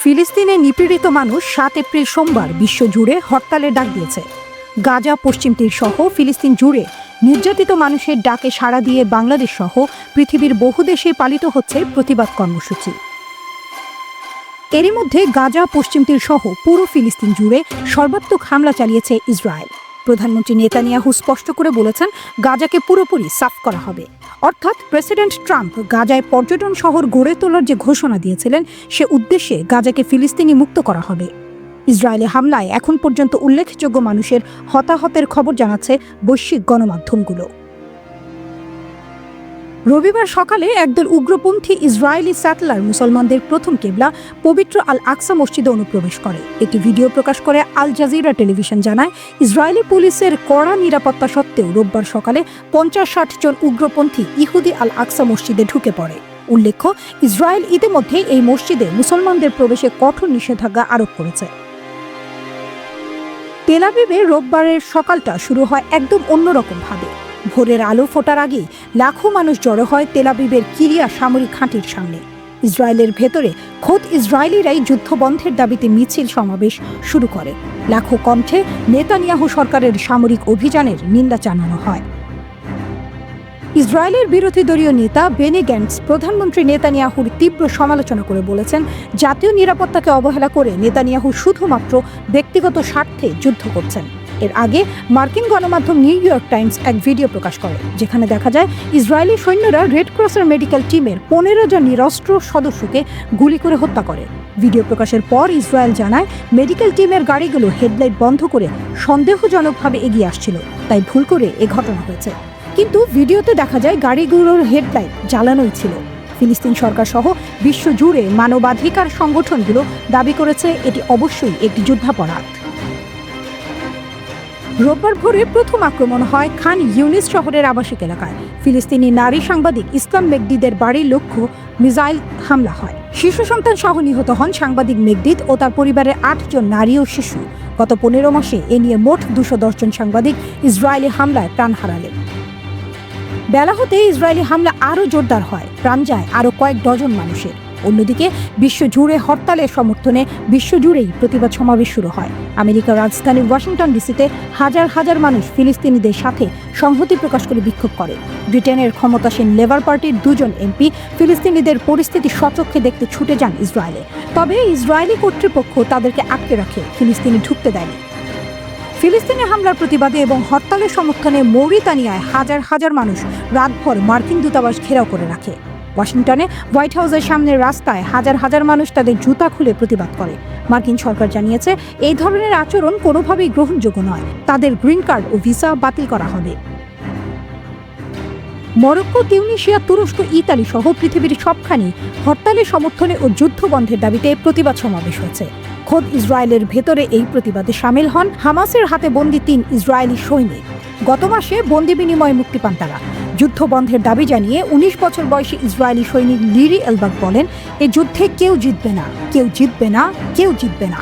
ফিলিস্তিনে নিপীড়িত মানুষ 7 এপ্রিল সোমবার বিশ্বজুড়ে হরতালের ডাক দিয়েছে। গাজা, পশ্চিম তীর সহ ফিলিস্তিন জুড়ে নির্যাতিত মানুষের ডাকে সাড়া দিয়ে বাংলাদেশ সহ পৃথিবীর বহু দেশে পালিত হচ্ছে প্রতিবাদ কর্মসূচি। এরই মধ্যে গাজা, পশ্চিম তীর সহ পুরো ফিলিস্তিন জুড়ে সর্বাত্মক হামলা চালিয়েছে ইসরায়েল। প্রধানমন্ত্রী নেতানিয়াহু স্পষ্ট করে বলেছেন, গাজাকে পুরোপুরি সাফ করা হবে। অর্থাৎ প্রেসিডেন্ট ট্রাম্প গাজায় পর্যটন শহর গড়ে তোলার যে ঘোষণা দিয়েছিলেন, সে উদ্দেশ্যে গাজাকে ফিলিস্তিনি মুক্ত করা হবে। ইসরায়েলি হামলায় এখন পর্যন্ত উল্লেখযোগ্য মানুষের হতাহতের খবর জানাচ্ছে বৈশ্বিক গণমাধ্যমগুলো। রবিবার সকালে একদল উগ্রপন্থী ইসরায়েলি স্যাটেলার মুসলমানদের প্রথম কিবলা পবিত্র আল আকসা মসজিদে অনুপ্রবেশ করে। একটি ভিডিও প্রকাশ করে আল জাজিরা টেলিভিশন জানায়, ইসরায়েলি পুলিশের কড়া নিরাপত্তা সত্ত্বেও রোববার সকালে 50-60 জন উগ্রপন্থী ইহুদি আল আকসা মসজিদে ঢুকে পড়ে। উল্লেখ্য, ইসরায়েল ইতিমধ্যে এই মসজিদে মুসলমানদের প্রবেশে কঠোর নিষেধাজ্ঞা আরোপ করেছে। তেল আবিবে রোববারের সকালটা শুরু হয় একদম অন্যরকম ভাবে। ভোরের আলো ফোটার আগেই লাখো মানুষ জড়ো হয় তেল আবিবের কিরিয়া সামরিক ঘাঁটির সামনে। ইসরায়েলের ভেতরে খোদ ইসরায়েলিরাই যুদ্ধ বন্ধের দাবিতে মিছিল সমাবেশ শুরু করে। লাখো কণ্ঠে নেতানিয়াহু সরকারের সামরিক অভিযানের নিন্দা জানানো হয়। ইসরায়েলের বিরোধী দলীয় নেতা বেনি গ্যান্টস প্রধানমন্ত্রী নেতানিয়াহুর তীব্র সমালোচনা করে বলেছেন, জাতীয় নিরাপত্তাকে অবহেলা করে নেতানিয়াহু শুধুমাত্র ব্যক্তিগত স্বার্থে যুদ্ধ করছেন। এর আগে মার্কিন গণমাধ্যম নিউ ইয়র্ক টাইমস এক ভিডিও প্রকাশ করে, যেখানে দেখা যায় ইসরায়েলি সৈন্যরা রেড ক্রসের মেডিকেল টিমের 15 জন নিরস্ত্র সদস্যকে গুলি করে হত্যা করে। ভিডিও প্রকাশের পর ইসরায়েল জানায়, মেডিকেল টিমের গাড়িগুলো হেডলাইট বন্ধ করে সন্দেহজনকভাবে এগিয়ে আসছিল, তাই ভুল করে এ ঘটনা হয়েছে। কিন্তু ভিডিওতে দেখা যায় গাড়িগুলোর হেডলাইট জ্বালানোই ছিল। ফিলিস্তিন সরকার সহ বিশ্বজুড়ে মানবাধিকার সংগঠনগুলো দাবি করেছে এটি অবশ্যই একটি যুদ্ধাপরাধ। রোববার ভোরে প্রথম আক্রমণ হয় খান ইউনিস শহরের আবাসিক এলাকায়। ফিলিস্তিনি নারী সাংবাদিক ইসলাম মেগদিদের বাড়ির লক্ষ্য মিসাইল হামলা হয়। শিশু সন্তান সহ নিহত হন সাংবাদিক মেগদিদ ও তার পরিবারের 8 জন নারী ও শিশু। গত 15 মাসে এ নিয়ে মোট 210 জন সাংবাদিক ইসরায়েলি হামলায় প্রাণ হারালেন। বেলা হতে ইসরায়েলি হামলা আরও জোরদার হয়, প্রাণ যায় আরও কয়েক ডজন মানুষের। অন্যদিকে বিশ্বজুড়ে হরতালের সমর্থনে বিশ্বজুড়েই প্রতিবাদ সমাবেশ শুরু হয়। আমেরিকার রাজধানী ওয়াশিংটন ডিসিতে হাজার হাজার মানুষ ফিলিস্তিনিদের সাথে সংহতি প্রকাশ করে বিক্ষোভ করে। ব্রিটেনের ক্ষমতাসীন লেবার পার্টির 2 জন এমপি ফিলিস্তিনিদের পরিস্থিতি স্বচক্ষে দেখতে ছুটে যান ইসরায়েলে। তবে ইসরায়েলি কর্তৃপক্ষ তাদেরকে আটকে রাখে, ফিলিস্তিনে ঢুকতে দেয়নি। ফিলিস্তিনে হামলার প্রতিবাদে এবং হরতালের সমর্থনে মৌরিতানিয়ায় হাজার হাজার মানুষ রাতভর মার্কিন দূতাবাস ঘেরাও করে রাখে। ওয়াশিংটনে হোয়াইট হাউসের সামনের রাস্তায় হাজার হাজার মানুষ তাদের জুতা খুলে প্রতিবাদ করে। মার্কিন সরকার জানিয়েছে, এই ধরনের আচরণ কোনোভাবেই গ্রহণযোগ্য নয়, তাদের গ্রিন কার্ড ও ভিসা বাতিল করা হবে। মরক্কো, তিউনিসিয়া, তুরস্ক, ইতালি সহ পৃথিবীর সবখানি হরতালের সমর্থনে ও যুদ্ধ বন্ধের দাবিতে প্রতিবাদ সমাবেশ হয়েছে। খোদ ইসরায়েলের ভেতরে এই প্রতিবাদে সামিল হন হামাসের হাতে বন্দী 3 ইসরায়েলি সৈনিক। গত মাসে বন্দি বিনিময়ে মুক্তি পান তারা। যুদ্ধ বন্ধের দাবি জানিয়ে 19 বছর বয়সী ইসরায়েলি সৈনিক লিরি এলবাগ বলেন, এ যুদ্ধে কেউ জিতবে না, কেউ জিতবে না, কেউ জিতবে না।